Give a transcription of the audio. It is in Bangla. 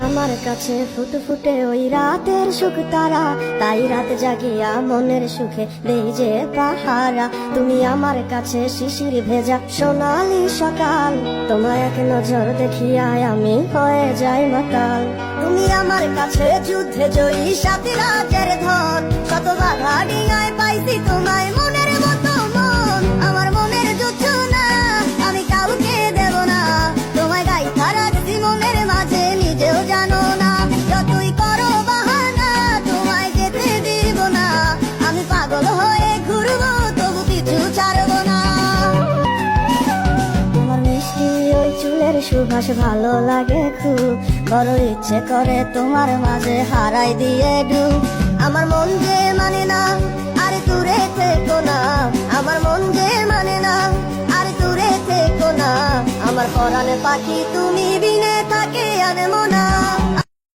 আমার কাছে ফুটফুটে ওই রাতের সুখ তারা, তাই রাত জাগিয়া মনের সুখে দেই যে পাহারা। তুমি আমার কাছে শিশির ভেজা সোনালি সকাল, তোমায় এক নজর দেখিয়া আমি হয়ে যাই মাতাল। তুমি আমার কাছে যুদ্ধে জয়ী সাথী রাজের ধন, শত বাধা ডিঙায় পাইছি তোমায় মনের মতো মন। আমার মনের যুদ্ধ না আমি কাউকে দেব না, তোমায় গাইথা রাখছি মনের মাঝে নিজেও জানো না। যতই করো বাহানা তোমায় যেতে দিব না, আমি পাগল হয়ে ঘুরবো তবু কিছু ছাড়বো না। তোমার মিষ্টি ওই চুলের সুবাস ভালো লাগে খুব, বড় ইচ্ছে করে তোমার মাঝে হারাই দিয়ে ডুব। আমার মন যে মানে না আর দূরে থেকো না, আমার মন যে মানে না আর দূরে থেকো না। আমার পরাণে পাখি তুমি বিনে থাকে আনমো না।